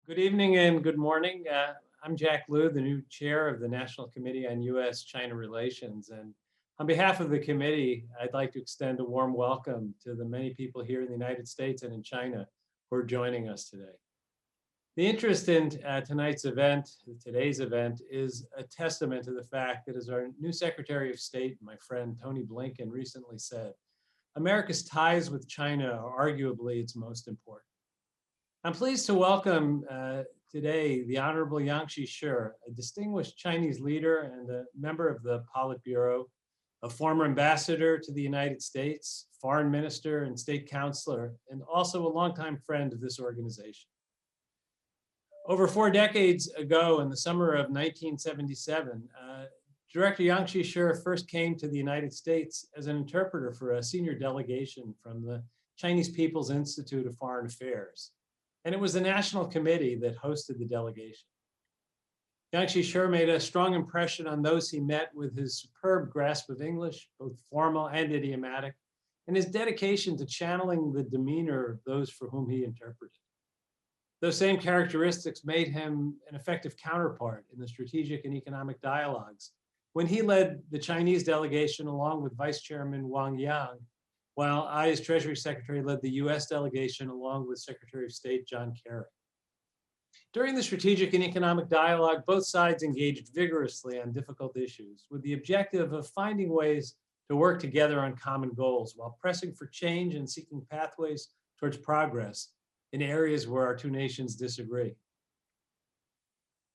Good evening and good morning. I'm Jack Lew, the new chair of the National Committee on U.S. China Relations. And on behalf of the committee, I'd like to extend a warm welcome to the many people here in the United States and in China who are joining us today. The interest in today's event, is a testament to the fact that, as our new Secretary of State, my friend Tony Blinken, recently said, America's ties with China are arguably its most important. I'm pleased to welcome today the Honorable Yang Jiechi, a distinguished Chinese leader and a member of the Politburo, a former ambassador to the United States, foreign minister and state counselor, and also a longtime friend of this organization. Over 4 decades ago, in the summer of 1977, Director Yang Jiechi first came to the United States as an interpreter for a senior delegation from the Chinese People's Institute of Foreign Affairs. And it was the National Committee that hosted the delegation. Yang Jiechi made a strong impression on those he met with his superb grasp of English, both formal and idiomatic, and his dedication to channeling the demeanor of those for whom he interpreted. Those same characteristics made him an effective counterpart in the strategic and economic dialogues when he led the Chinese delegation along with Vice Chairman Wang Yang, while I, as Treasury Secretary, led the U.S. delegation along with Secretary of State John Kerry. During the strategic and economic dialogue, both sides engaged vigorously on difficult issues with the objective of finding ways to work together on common goals while pressing for change and seeking pathways towards progress in areas where our two nations disagree.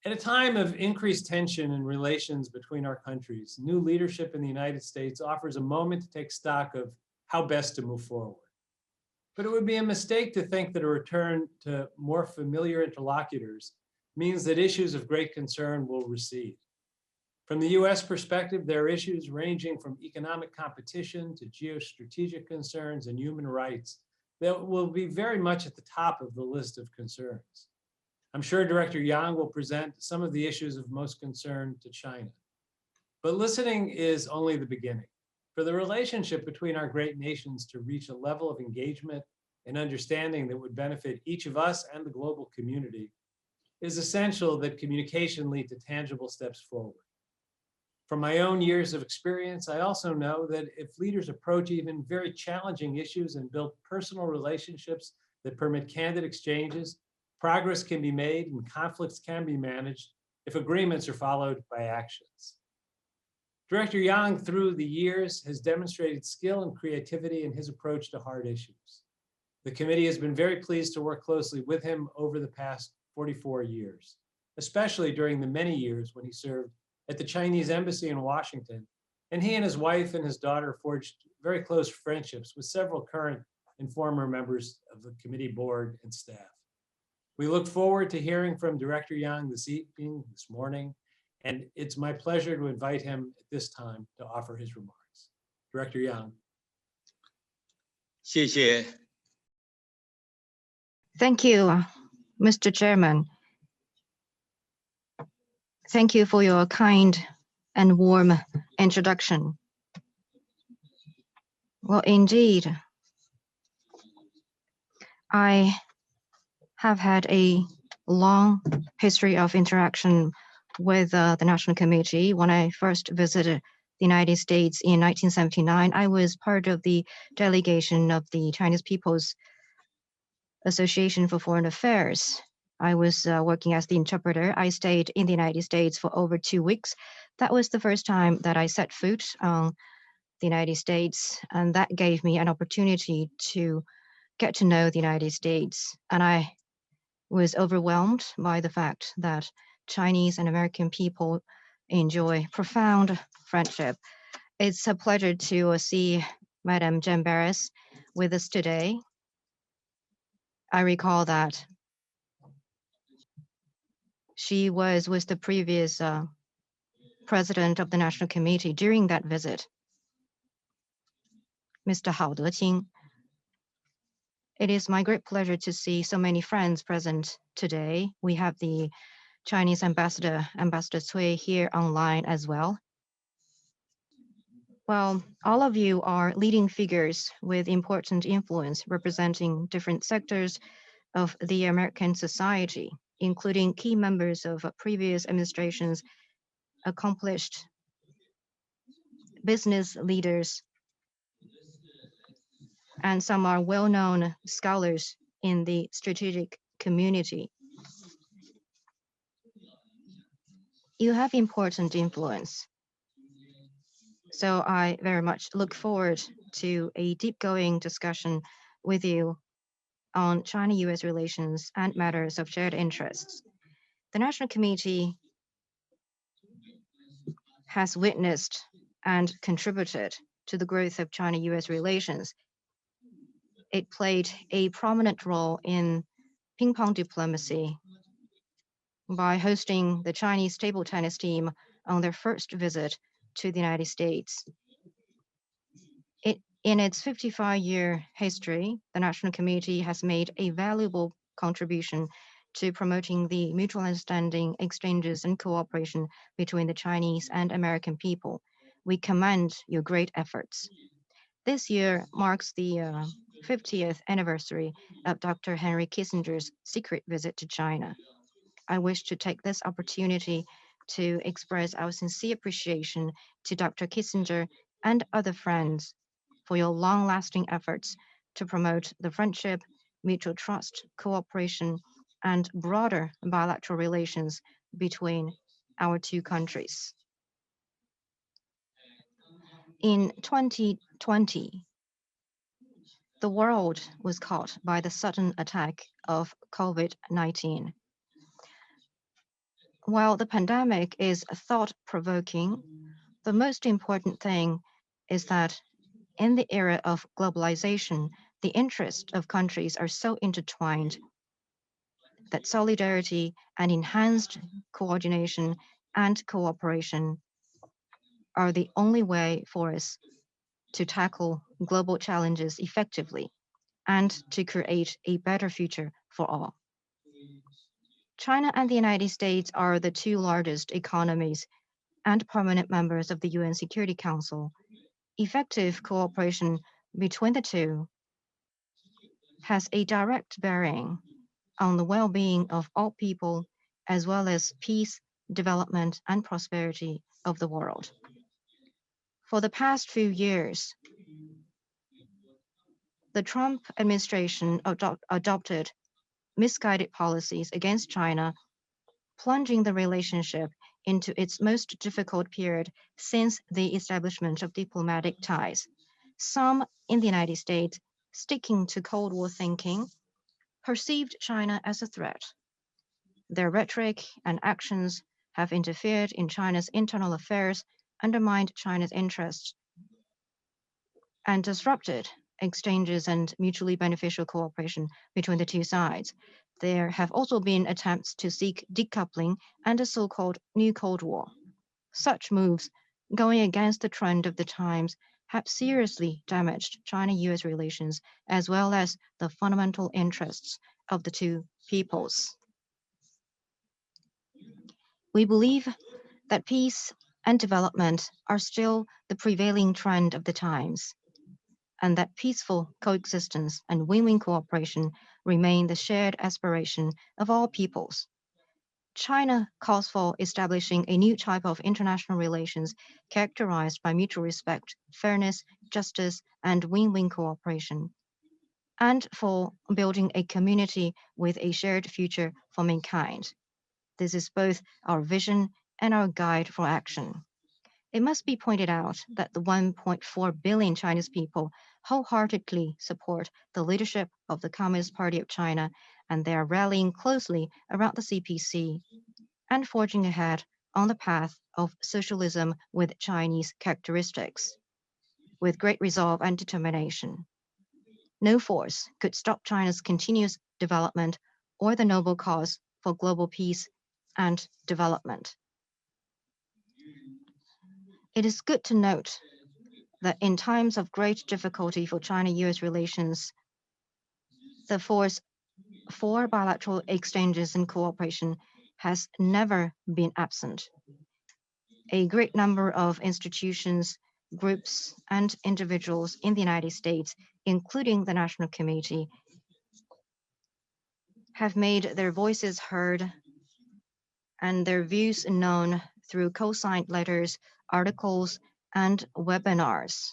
At a time of increased tension in relations between our countries, new leadership in the United States offers a moment to take stock of how best to move forward. But it would be a mistake to think that a return to more familiar interlocutors means that issues of great concern will recede. From the US perspective, there are issues ranging from economic competition to geostrategic concerns and human rights that will be very much at the top of the list of concerns. I'm sure Director Yang will present some of the issues of most concern to China. But listening is only the beginning. For the relationship between our great nations to reach a level of engagement and understanding that would benefit each of us and the global community, it is essential that communication lead to tangible steps forward. From my own years of experience, I also know that if leaders approach even very challenging issues and build personal relationships that permit candid exchanges, progress can be made and conflicts can be managed if agreements are followed by actions. Director Yang, through the years, has demonstrated skill and creativity in his approach to hard issues. The committee has been very pleased to work closely with him over the past 44 years, especially during the many years when he served at the Chinese Embassy in Washington, and he and his wife and his daughter forged very close friendships with several current and former members of the committee board and staff. We look forward to hearing from Director Yang this morning, and it's my pleasure to invite him at this time to offer his remarks. Director Yang. 谢谢。 Thank you, Mr. Chairman. Thank you for your kind and warm introduction. Well, indeed, I have had a long history of interaction with the National Committee. When I first visited the United States in 1979, I was part of the delegation of the Chinese People's Association for Foreign Affairs. I was working as the interpreter. I stayed in the United States for over 2 weeks. That was the first time that I set foot on the United States, and that gave me an opportunity to get to know the United States. And I was overwhelmed by the fact that Chinese and American people enjoy profound friendship. It's a pleasure to see Madam Jen Barris with us today. I recall that she was with the previous president of the National Committee during that visit, Mr. Hao Deqing. It is my great pleasure to see so many friends present today. We have the Chinese ambassador, Ambassador Cui, here online as well. Well, all of you are leading figures with important influence representing different sectors of the American society including key members of previous administrations, accomplished business leaders, and some are well-known scholars in the strategic community. You have important influence. So I very much look forward to a deep-going discussion with you on China-US relations and matters of shared interests. The National Committee has witnessed and contributed to the growth of China-US relations. It played a prominent role in ping-pong diplomacy by hosting the Chinese table tennis team on their first visit to the United States. In its 55-year history, the National Committee has made a valuable contribution to promoting the mutual understanding, exchanges, and cooperation between the Chinese and American people. We commend your great efforts. This year marks the 50th anniversary of Dr. Henry Kissinger's secret visit to China. I wish to take this opportunity to express our sincere appreciation to Dr. Kissinger and other friends for your long-lasting efforts to promote the friendship, mutual trust, cooperation, and broader bilateral relations between our two countries. In 2020, the world was caught by the sudden attack of COVID-19. While the pandemic is thought-provoking, the most important thing is that in the era of globalization, the interests of countries are so intertwined that solidarity and enhanced coordination and cooperation are the only way for us to tackle global challenges effectively and to create a better future for all. China and the United States are the two largest economies and permanent members of the UN Security Council. Effective cooperation between the two has a direct bearing on the well-being of all people, as well as peace, development, and prosperity of the world. For the past few years, the Trump administration adopted misguided policies against China, plunging the relationship into its most difficult period since the establishment of diplomatic ties. Some in the United States, sticking to Cold War thinking, perceived China as a threat. Their rhetoric and actions have interfered in China's internal affairs, undermined China's interests, and disrupted exchanges and mutually beneficial cooperation between the two sides. There have also been attempts to seek decoupling and a so-called new Cold War. Such moves, going against the trend of the times, have seriously damaged China-US relations as well as the fundamental interests of the two peoples. We believe that peace and development are still the prevailing trend of the times, and that peaceful coexistence and win-win cooperation remain the shared aspiration of all peoples. China calls for establishing a new type of international relations characterized by mutual respect, fairness, justice, and win-win cooperation, and for building a community with a shared future for mankind. This is both our vision and our guide for action. It must be pointed out that the 1.4 billion Chinese people wholeheartedly support the leadership of the Communist Party of China, and they are rallying closely around the CPC and forging ahead on the path of socialism with Chinese characteristics, with great resolve and determination. No force could stop China's continuous development or the noble cause for global peace and development. It is good to note that in times of great difficulty for China-US relations, the force for bilateral exchanges and cooperation has never been absent. A great number of institutions, groups, and individuals in the United States, including the National Committee, have made their voices heard and their views known through co-signed letters, articles, and webinars.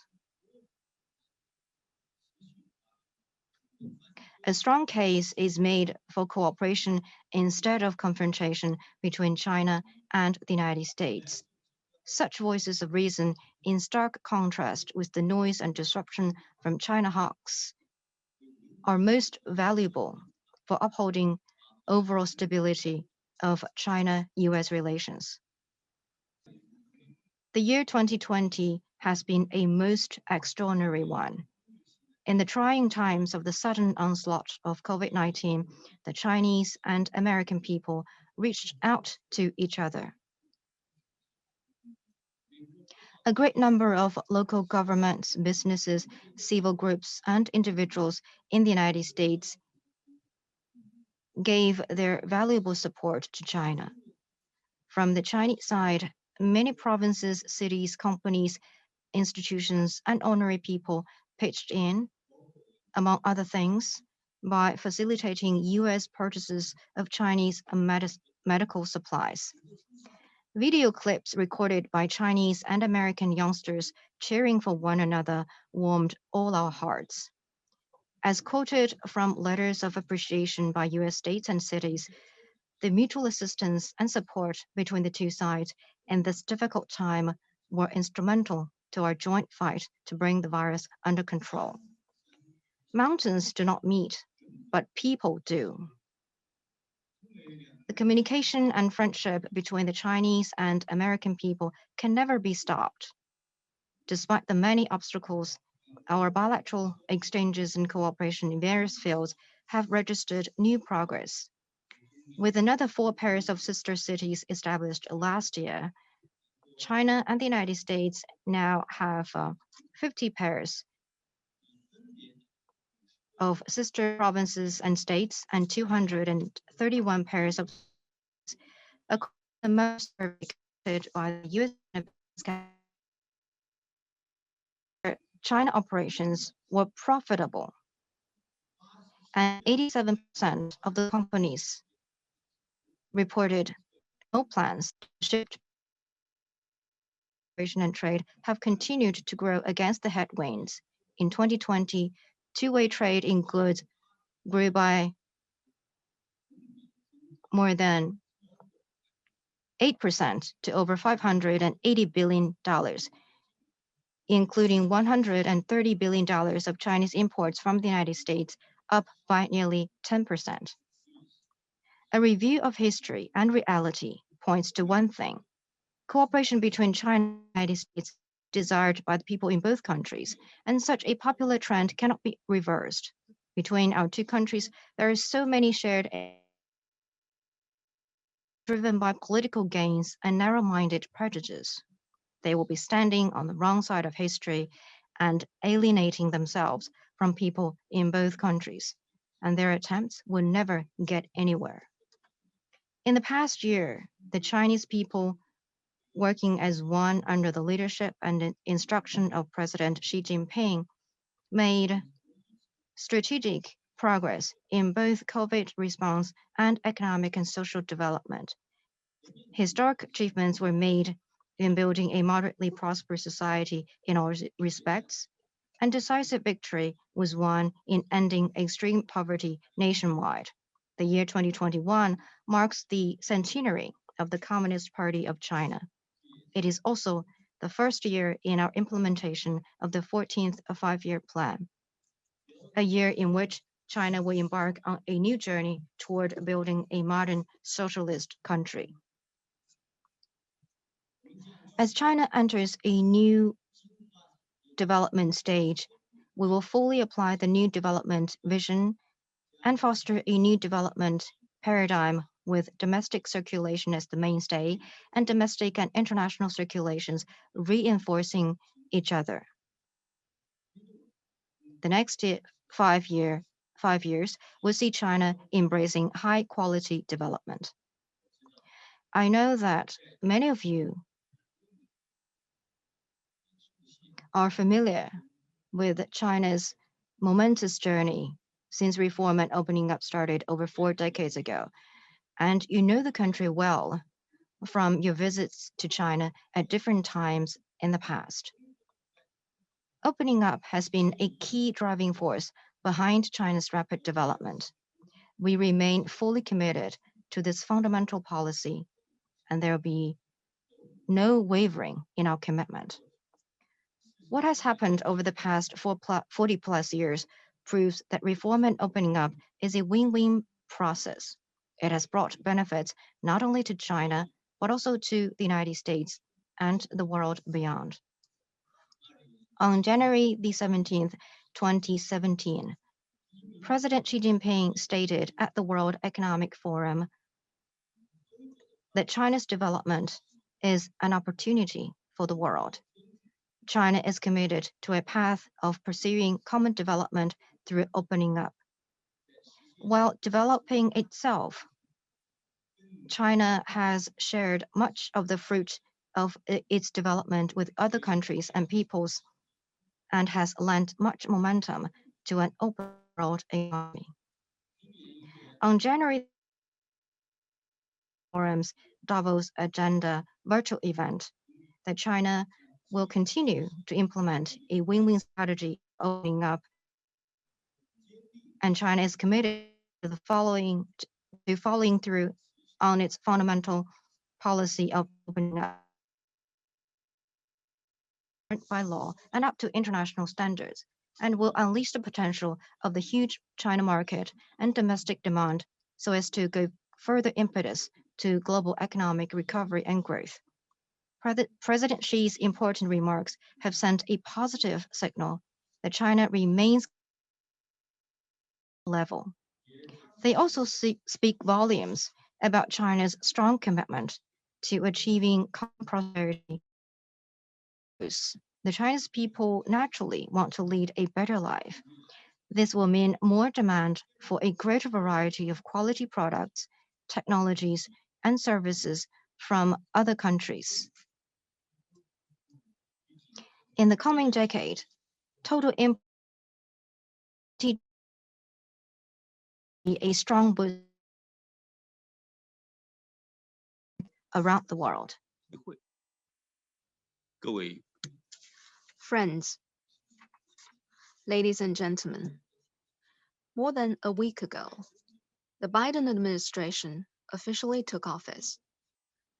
A strong case is made for cooperation instead of confrontation between China and the United States. Such voices of reason, in stark contrast with the noise and disruption from China hawks, are most valuable for upholding overall stability of China-US relations. The year 2020 has been a most extraordinary one. In the trying times of the sudden onslaught of COVID-19, the Chinese and American people reached out to each other. A great number of local governments, businesses, civil groups, and individuals in the United States gave their valuable support to China. From the Chinese side, many provinces, cities, companies, institutions, and ordinary people pitched in, among other things, by facilitating U.S. purchases of Chinese medical supplies. Video clips recorded by Chinese and American youngsters cheering for one another warmed all our hearts. As quoted from letters of appreciation by U.S. states and cities, the mutual assistance and support between the two sides in this difficult time were instrumental to our joint fight to bring the virus under control. Mountains do not meet, but people do. The communication and friendship between the Chinese and American people can never be stopped. Despite the many obstacles, our bilateral exchanges and cooperation in various fields have registered new progress. With another 4 pairs of sister cities established last year, China and the United States now have 50 pairs of sister provinces and states and 231 pairs of according to the most surveyed by the U.S. China operations were profitable, and 87% of the companies reported no plans to shift operation and trade have continued to grow against the headwinds. In 2020, two-way trade grew by more than 8% to over $580 billion, including $130 billion of Chinese imports from the United States, up by nearly 10%. A review of history and reality points to one thing: cooperation between China and the United States desired by the people in both countries, and such a popular trend cannot be reversed. Between our two countries, there are so many shared driven by political gains and narrow-minded prejudices. They will be standing on the wrong side of history and alienating themselves from people in both countries, and their attempts will never get anywhere. In the past year, the Chinese people, working as one under the leadership and instruction of President Xi Jinping, made strategic progress in both COVID response and economic and social development. Historic achievements were made in building a moderately prosperous society in all respects, and decisive victory was won in ending extreme poverty nationwide. The year 2021 marks the centenary of the Communist Party of China. It is also the first year in our implementation of the 14th Five-Year Plan, a year in which China will embark on a new journey toward building a modern socialist country. As China enters a new development stage, we will fully apply the new development vision and foster a new development paradigm with domestic circulation as the mainstay and domestic and international circulations reinforcing each other. The next 5 years will see China embracing high quality development. I know that many of you are familiar with China's momentous journey since reform and opening up started over 4 decades ago. And you know the country well from your visits to China at different times in the past. Opening up has been a key driving force behind China's rapid development. We remain fully committed to this fundamental policy, and there will be no wavering in our commitment. What has happened over the past 40 plus years proves that reform and opening up is a win-win process. It has brought benefits not only to China, but also to the United States and the world beyond. On January the 17th, 2017, President Xi Jinping stated at the World Economic Forum that China's development is an opportunity for the world. China is committed to a path of pursuing common development through opening up. While developing itself, China has shared much of the fruit of its development with other countries and peoples and has lent much momentum to an open world economy. On January Forum's Davos Agenda virtual event, that China will continue to implement a win-win strategy opening up, and China is committed to following through on its fundamental policy of opening up by law and up to international standards, and will unleash the potential of the huge China market and domestic demand so as to give further impetus to global economic recovery and growth. President Xi's important remarks have sent a positive signal that China remains level. They also speak volumes about China's strong commitment to achieving common prosperity. The Chinese people naturally want to lead a better life. This will mean more demand for a greater variety of quality products, technologies, and services from other countries. In the coming decade, total import a strong boost around the world. Friends, ladies and gentlemen, more than a week ago, the Biden administration officially took office.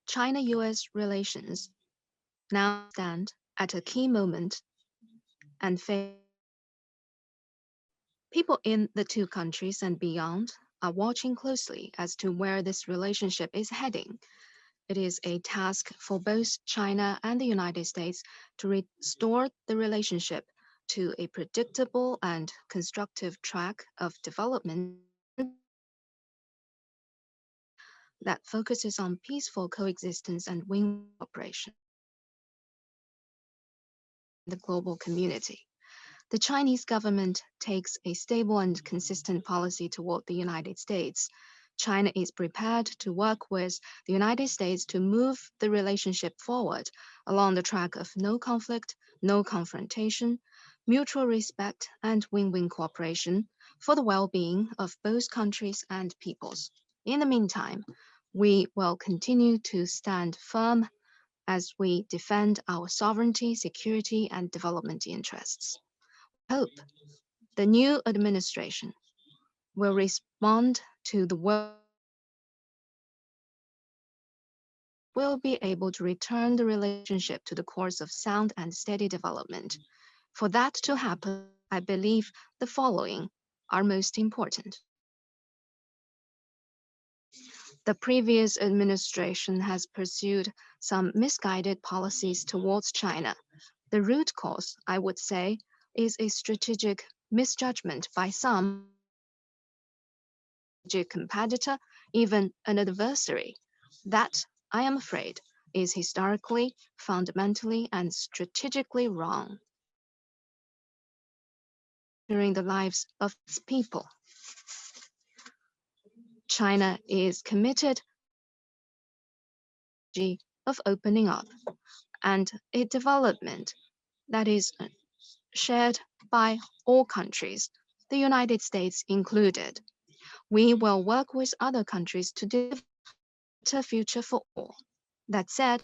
China-US relations now stand at a key moment and people in the two countries and beyond are watching closely as to where this relationship is heading. It is a task for both China and the United States to restore the relationship to a predictable and constructive track of development that focuses on peaceful coexistence and win cooperation in the global community. The Chinese government takes a stable and consistent policy toward the United States. China is prepared to work with the United States to move the relationship forward along the track of no conflict, no confrontation, mutual respect, and win-win cooperation for the well-being of both countries and peoples. In the meantime, we will continue to stand firm as we defend our sovereignty, security, and development interests. I hope the new administration will respond to the world, will be able to return the relationship to the course of sound and steady development. For that to happen, I believe the following are most important. The previous administration has pursued some misguided policies towards China. The root cause, I would say, is a strategic misjudgment by some competitor, even an adversary. That, I am afraid, is historically, fundamentally, and strategically wrong during the lives of its people. China is committed of opening up and a development that is shared by all countries the United States included. We will work with other countries to develop a better future for all. That said,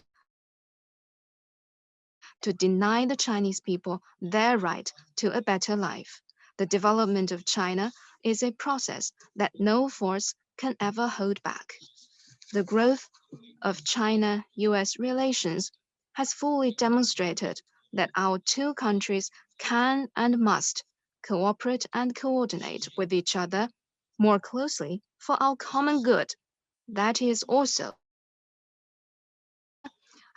to deny the Chinese people their right to a better life. The development of China is a process that no force can ever hold back. The growth of China-US relations has fully demonstrated that our two countries can and must cooperate and coordinate with each other more closely for our common good. That is also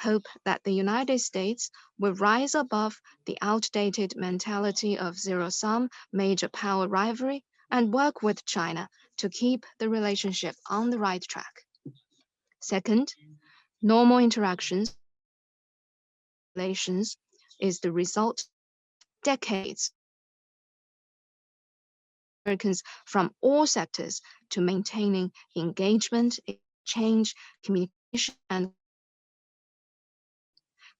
hope that the United States will rise above the outdated mentality of zero-sum major power rivalry and work with China to keep the relationship on the right track. Second, normal interactions relations is the result of decades of Americans from all sectors to maintaining engagement, exchange, communication, and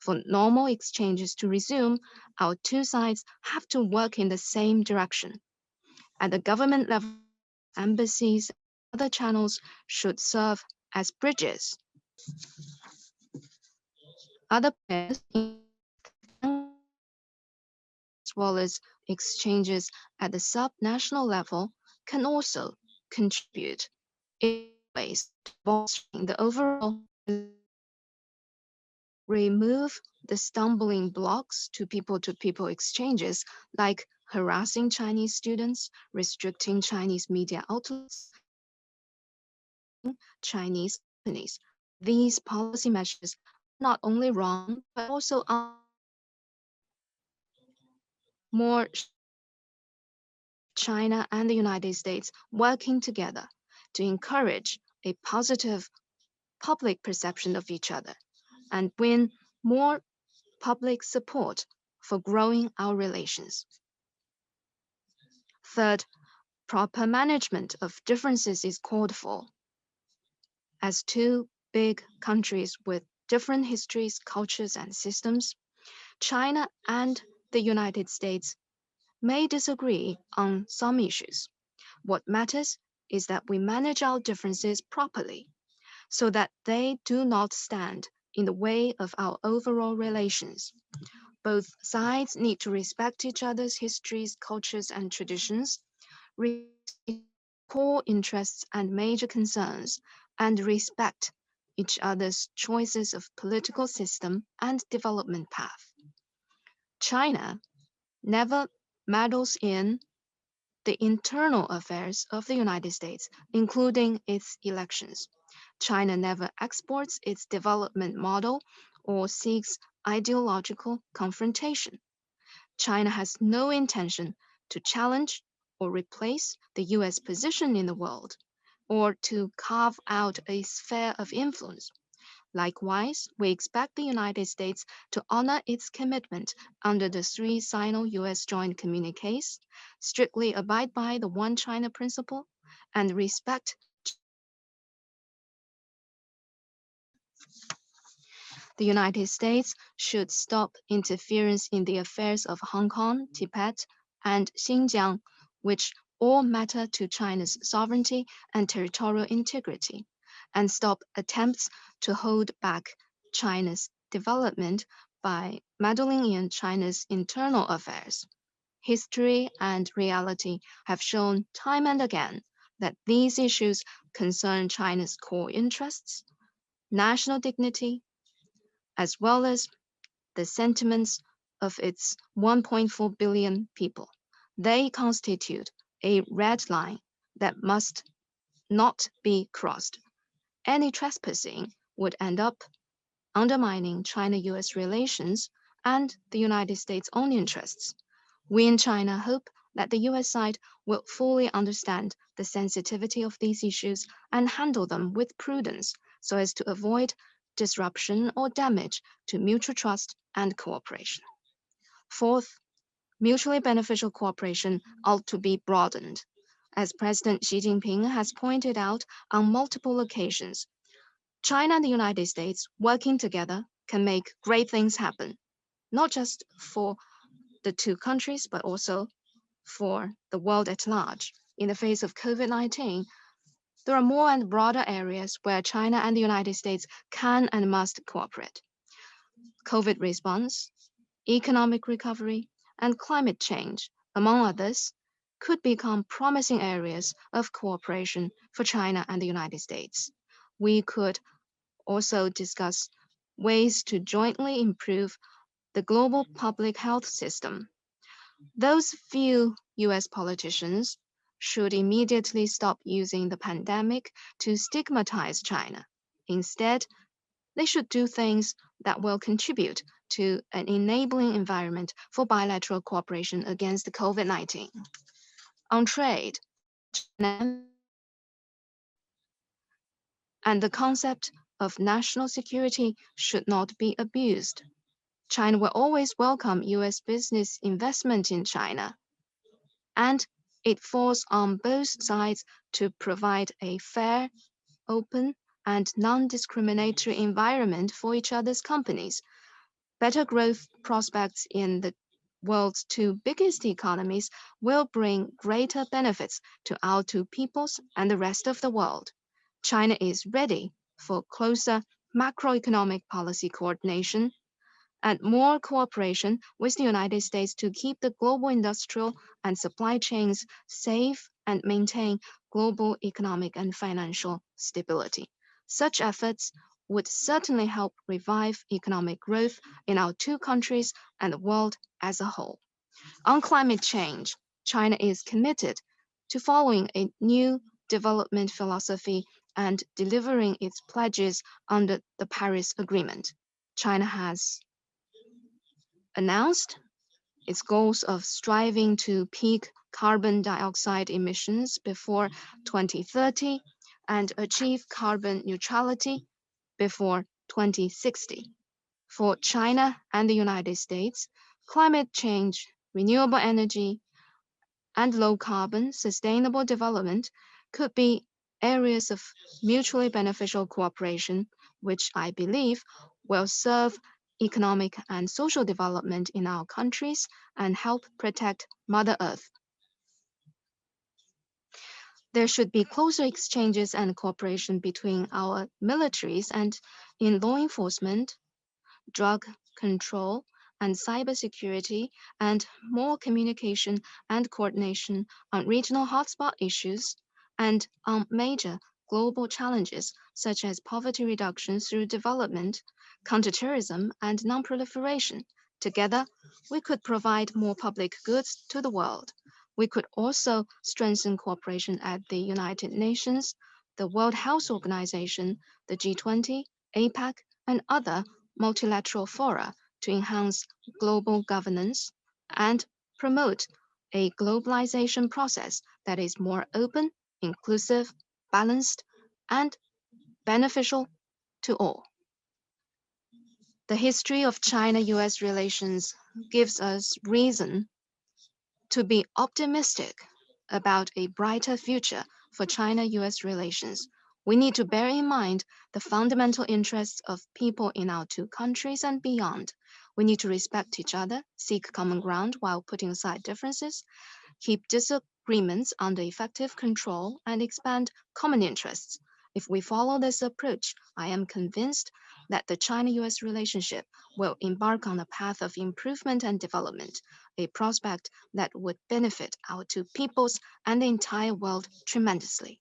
for normal exchanges to resume, our two sides have to work in the same direction. At the government level, embassies and other channels should serve as bridges. Other players, as well as exchanges at the subnational level, can also contribute in ways to bolstering the overall. Remove the stumbling blocks to people exchanges like harassing Chinese students, restricting Chinese media outlets, Chinese companies. These policy measures are not only wrong, but also more China and the United States working together to encourage a positive public perception of each other and win more public support for growing our relations. Third, proper management of differences is called for. As two big countries with different histories, cultures, and systems, China and the United States may disagree on some issues. What matters is that we manage our differences properly so that they do not stand in the way of our overall relations. Both sides need to respect each other's histories, cultures, and traditions, core interests and major concerns, and respect each other's choices of political system and development path. China never meddles in the internal affairs of the United States, including its elections. China never exports its development model or seeks ideological confrontation. China has no intention to challenge or replace the US position in the world, or to carve out a sphere of influence. Likewise, we expect the United States to honor its commitment under the three Sino-US joint communiques, strictly abide by the One China principle, and respect. The United States should stop interference in the affairs of Hong Kong, Tibet, and Xinjiang, which all matter to China's sovereignty and territorial integrity, and stop attempts to hold back China's development by meddling in China's internal affairs. History and reality have shown time and again that these issues concern China's core interests, national dignity, as well as the sentiments of its 1.4 billion people. They constitute a red line that must not be crossed. Any trespassing would end up undermining China-US relations and the United States' own interests. We in China hope that the US side will fully understand the sensitivity of these issues and handle them with prudence so as to avoid disruption or damage to mutual trust and cooperation. Fourth, mutually beneficial cooperation ought to be broadened. As President Xi Jinping has pointed out on multiple occasions, China and the United States working together can make great things happen, not just for the two countries, but also for the world at large. In the face of COVID-19, there are more and broader areas where China and the United States can and must cooperate. COVID response, economic recovery, and climate change, among others, could become promising areas of cooperation for China and the United States. We could also discuss ways to jointly improve the global public health system. Those few US politicians should immediately stop using the pandemic to stigmatize China. Instead, they should do things that will contribute to an enabling environment for bilateral cooperation against COVID-19. On trade, and the concept of national security should not be abused. China will always welcome US business investment in China, and it falls on both sides to provide a fair, open, and non-discriminatory environment for each other's companies. Better growth prospects in the world's two biggest economies will bring greater benefits to our two peoples and the rest of the world. China is ready for closer macroeconomic policy coordination and more cooperation with the United States to keep the global industrial and supply chains safe and maintain global economic and financial stability. Such efforts would certainly help revive economic growth in our two countries and the world as a whole. On climate change, China is committed to following a new development philosophy and delivering its pledges under the Paris Agreement. China has announced its goals of striving to peak carbon dioxide emissions before 2030 and achieve carbon neutrality before 2060. For China and the United States, climate change, renewable energy, and low carbon sustainable development could be areas of mutually beneficial cooperation, which I believe will serve economic and social development in our countries and help protect Mother Earth. There should be closer exchanges and cooperation between our militaries and in law enforcement, drug control, and cybersecurity, and more communication and coordination on regional hotspot issues and on major global challenges such as poverty reduction through development, counterterrorism, and non-proliferation. Together, we could provide more public goods to the world. We could also strengthen cooperation at the United Nations, the World Health Organization, the G20, APEC, and other multilateral fora to enhance global governance and promote a globalization process that is more open, inclusive, balanced, and beneficial to all. The history of China-US relations gives us reason to be optimistic about a brighter future for China-US relations. We need to bear in mind the fundamental interests of people in our two countries and beyond. We need to respect each other, seek common ground while putting aside differences, keep disagreements under effective control, and expand common interests. If we follow this approach, I am convinced that the China-US relationship will embark on a path of improvement and development, a prospect that would benefit our two peoples and the entire world tremendously.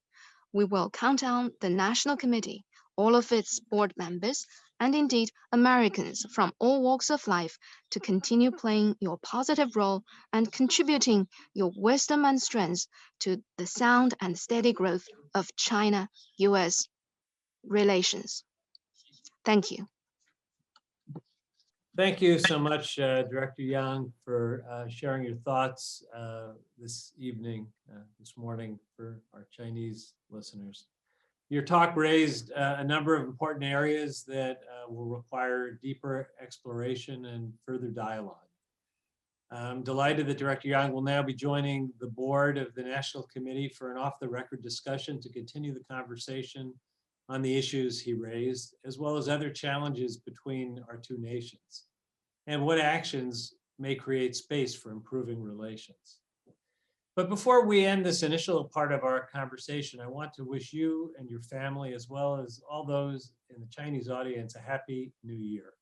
We will count on the National Committee, all of its board members, and indeed Americans from all walks of life to continue playing your positive role and contributing your wisdom and strength to the sound and steady growth of China-US relations. Thank you. Thank you so much, Director Yang, for sharing your thoughts this evening, this morning for our Chinese listeners. Your talk raised a number of important areas that will require deeper exploration and further dialogue. I'm delighted that Director Yang will now be joining the board of the National Committee for an off-the-record discussion to continue the conversation on the issues he raised, as well as other challenges between our two nations, and what actions may create space for improving relations. But before we end this initial part of our conversation, I want to wish you and your family, as well as all those in the Chinese audience, a happy new year.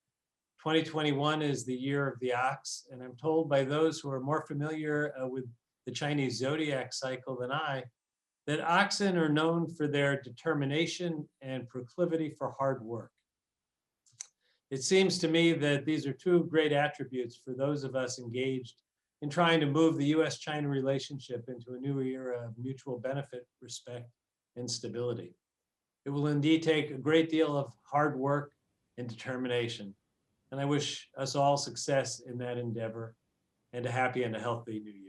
2021 is the year of the ox, and I'm told by those who are more familiar with the Chinese zodiac cycle than I, that oxen are known for their determination and proclivity for hard work. It seems to me that these are two great attributes for those of us engaged in trying to move the U.S.-China relationship into a new era of mutual benefit, respect, and stability. It will indeed take a great deal of hard work and determination, and I wish us all success in that endeavor and a happy and a healthy new year.